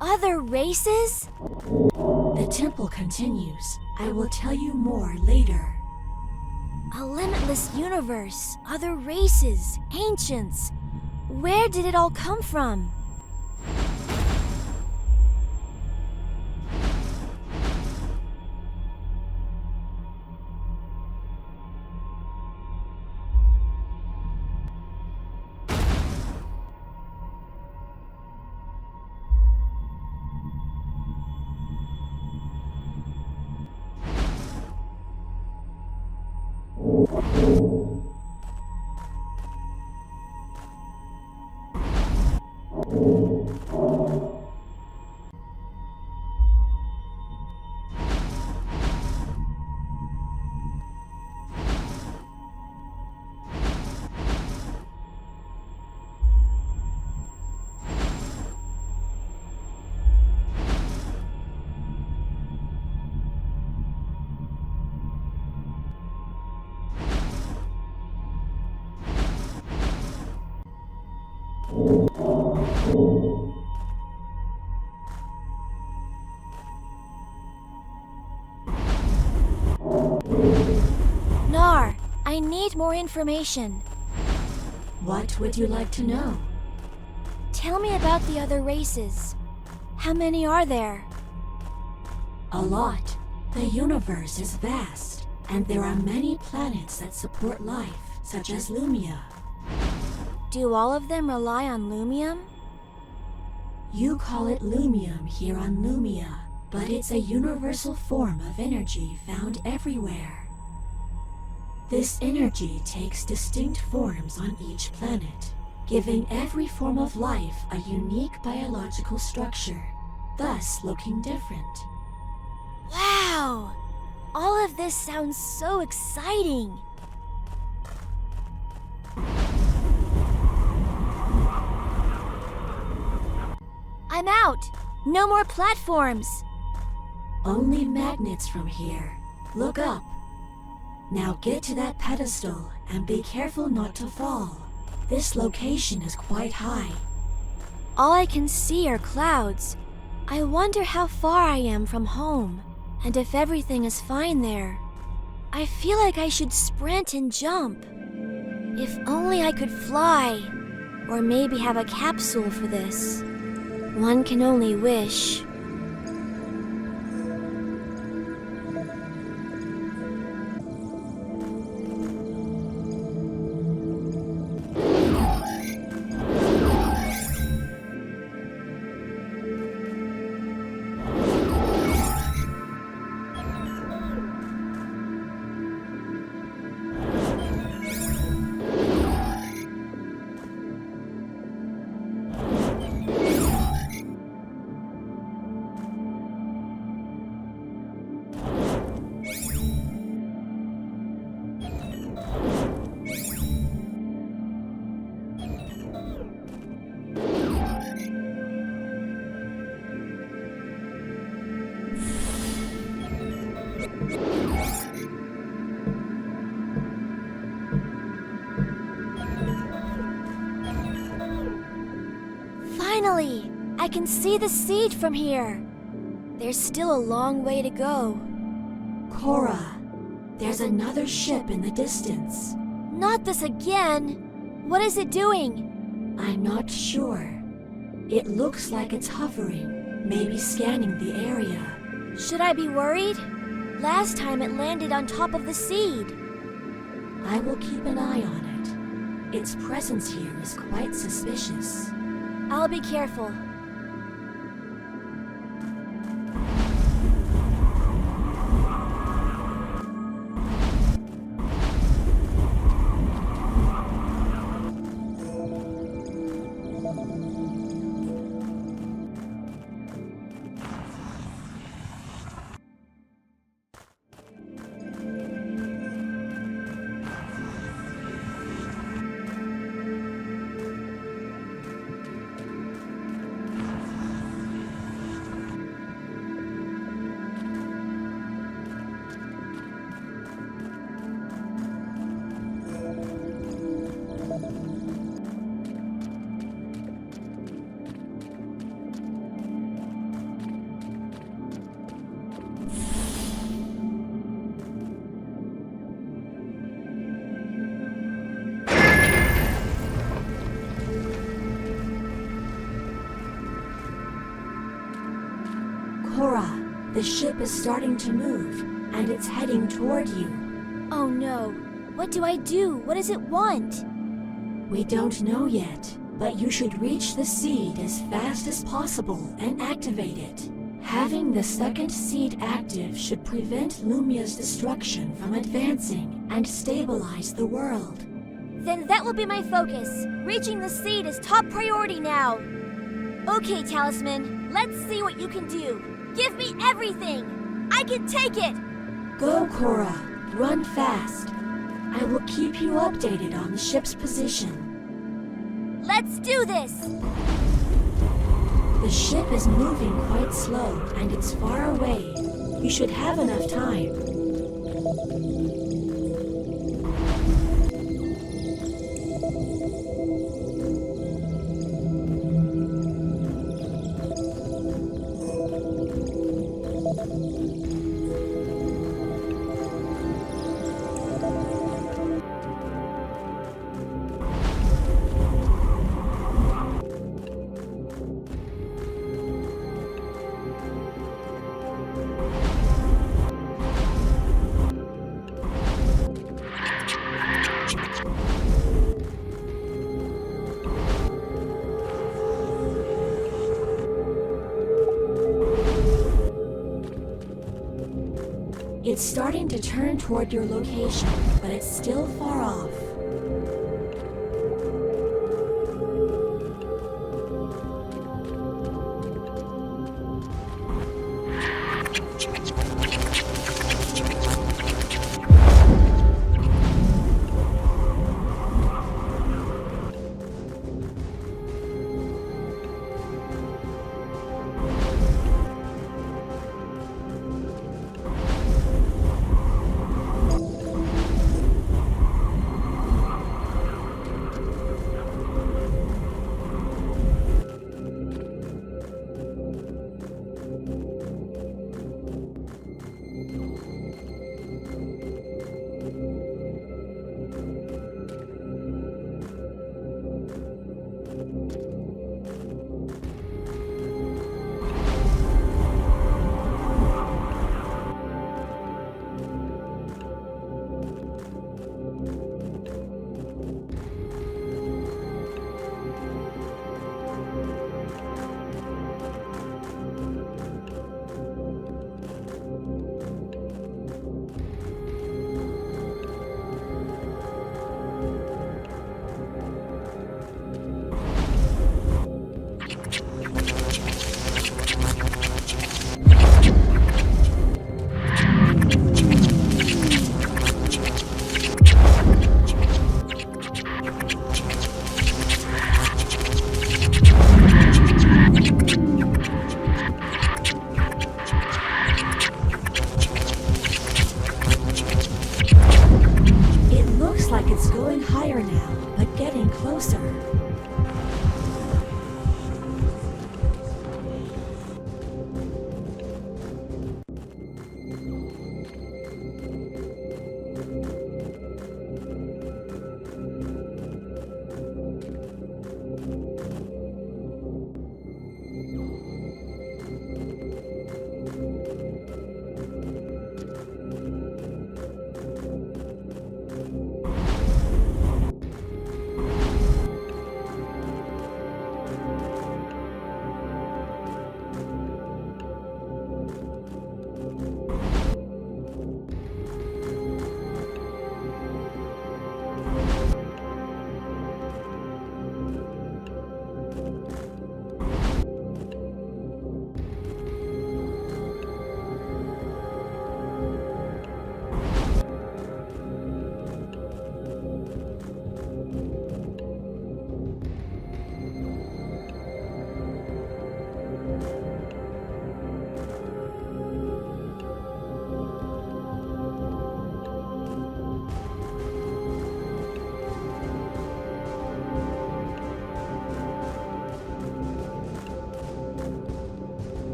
Other races? The temple continues. I will tell you more later. A limitless universe, other races, ancients. Where did it all come from? I need more information. What would you like to know? Tell me about the other races. How many are there? A lot. The universe is vast, and there are many planets that support life, such as Lumia. Do all of them rely on Lumium? You call it Lumium here on Lumia, but it's a universal form of energy found everywhere. This energy takes distinct forms on each planet, giving every form of life a unique biological structure, thus looking different. Wow! All of this sounds so exciting! I'm out! No more platforms! Only magnets from here. Look up. Now get to that pedestal and be careful not to fall. This location is quite high. All I can see are clouds. I wonder how far I am from home, and if everything is fine there. I feel like I should sprint and jump. If only I could fly, or maybe have a capsule for this. One can only wish. Finally! I can see the seed from here. There's still a long way to go. Kora, there's another ship in the distance. Not this again! What is it doing? I'm not sure. It looks like it's hovering, maybe scanning the area. Should I be worried? Last time it landed on top of the seed. I will keep an eye on it. Its presence here is quite suspicious. I'll be careful. Kora, the ship is starting to move, and it's heading toward you. Oh no. What do I do? What does it want? We don't know yet, but you should reach the seed as fast as possible and activate it. Having the second seed active should prevent Lumia's destruction from advancing and stabilize the world. Then that will be my focus. Reaching the seed is top priority now. Okay, Talisman, let's see what you can do. Give me everything! I can take it! Go, Kora. Run fast. I will keep you updated on the ship's position. Let's do this! The ship is moving quite slow, and it's far away. You should have enough time. It's starting to turn toward your location, but it's still far off.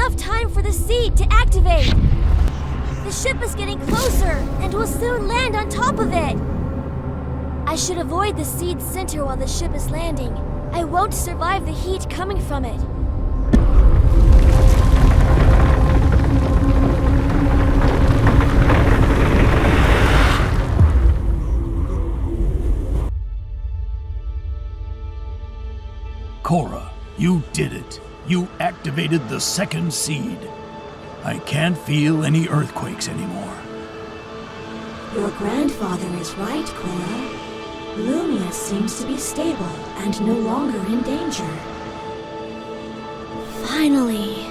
enough time for the seed to activate. The ship is getting closer and will soon land on top of it. I should avoid the seed's center while the ship is landing. I won't survive the heat coming from it. Kora, you did it. You activated the second seed. I can't feel any earthquakes anymore. Your grandfather is right, Kora. Lumia seems to be stable and no longer in danger. Finally.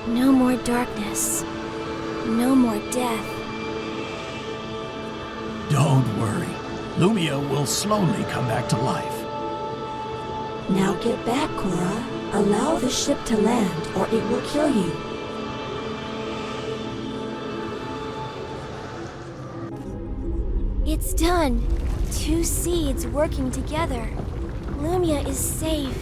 No more darkness. No more death. Don't worry. Lumia will slowly come back to life. Now get back, Kora. Allow the ship to land or it will kill you. It's done. 2 seeds working together. Lumia is safe.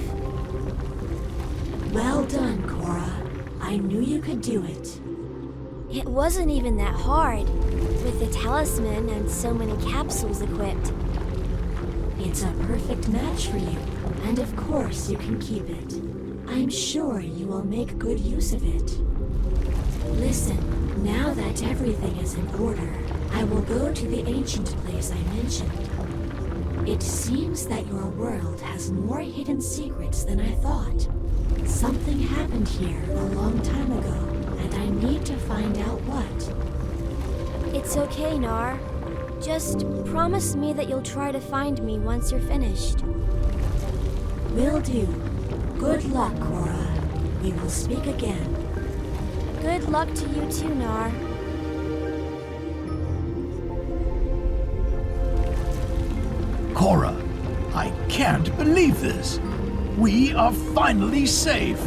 Well done, Kora. I knew you could do it. It wasn't even that hard, with the talisman and so many capsules equipped. It's a perfect match for you, and of course you can keep it. I'm sure you will make good use of it. Listen, now that everything is in order, I will go to the ancient place I mentioned. It seems that your world has more hidden secrets than I thought. Something happened here a long time ago, and I need to find out what. It's okay, Nar. Just promise me that you'll try to find me once you're finished. Will do. Good luck, Kora. We will speak again. Good luck to you too, Nar. Kora, I can't believe this. We are finally safe.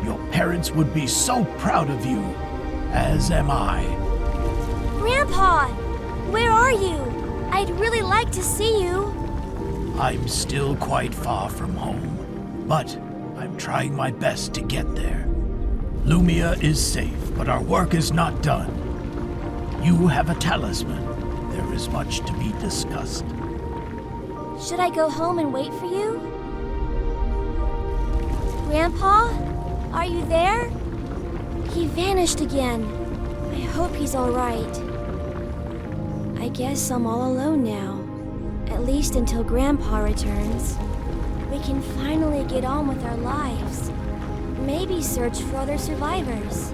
Your parents would be so proud of you, as am I. Grandpa! Where are you? I'd really like to see you. I'm still quite far from home, but I'm trying my best to get there. Lumia is safe, but our work is not done. You have a talisman. There is much to be discussed. Should I go home and wait for you? Grandpa? Are you there? He vanished again. I hope he's all right. I guess I'm all alone now. At least until Grandpa returns. We can finally get on with our lives. Maybe search for other survivors.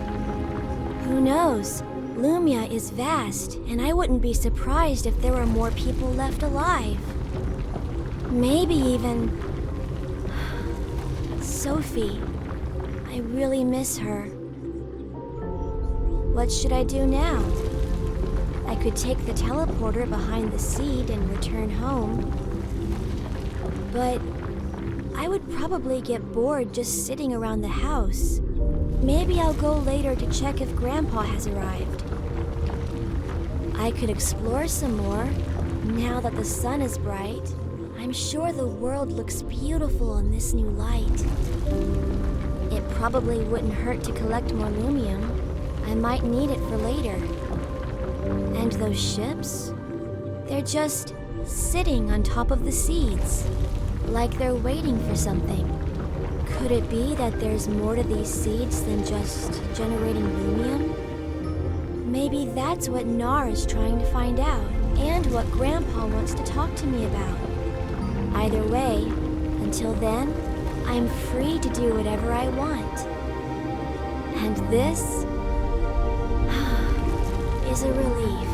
Who knows? Lumia is vast, and I wouldn't be surprised if there were more people left alive. Maybe even... Sophie. I really miss her. What should I do now? I could take the teleporter behind the seed and return home. But I would probably get bored just sitting around the house. Maybe I'll go later to check if Grandpa has arrived. I could explore some more, now that the sun is bright. I'm sure the world looks beautiful in this new light. It probably wouldn't hurt to collect more lumium. I might need it for later. And those ships? They're just sitting on top of the seeds, like they're waiting for something. Could it be that there's more to these seeds than just generating lumium? Maybe that's what Nar is trying to find out, and what Grandpa wants to talk to me about. Either way, until then, I'm free to do whatever I want. And this is a relief.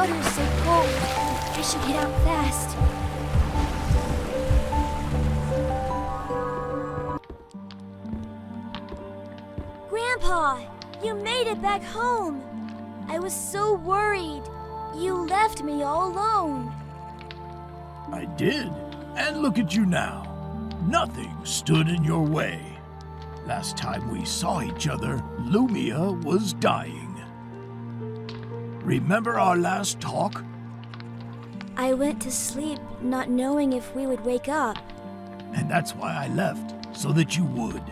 water is so cold. I should get out fast. Grandpa, you made it back home. I was so worried. You left me all alone. I did, and look at you now. Nothing stood in your way. Last time we saw each other, Lumia was dying. Remember our last talk? I went to sleep not knowing if we would wake up. And that's why I left, so that you would.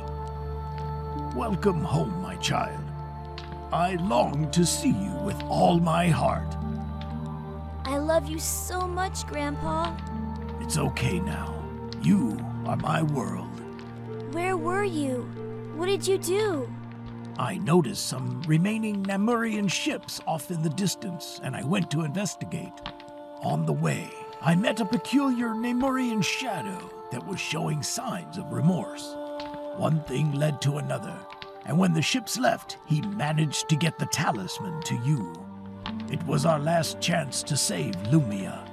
Welcome home, my child. I long to see you with all my heart. I love you so much, Grandpa. It's okay now. You are my world. Where were you? What did you do? I noticed some remaining Namurian ships off in the distance, and I went to investigate. On the way, I met a peculiar Namurian shadow that was showing signs of remorse. One thing led to another, and when the ships left, he managed to get the talisman to you. It was our last chance to save Lumia.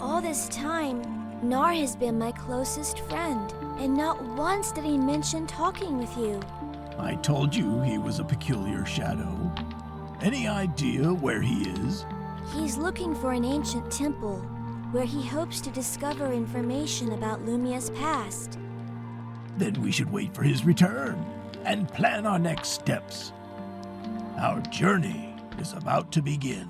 All this time, Nar has been my closest friend, and not once did he mention talking with you. I told you he was a peculiar shadow. Any idea where he is? He's looking for an ancient temple, where he hopes to discover information about Lumia's past. Then we should wait for his return and plan our next steps. Our journey is about to begin.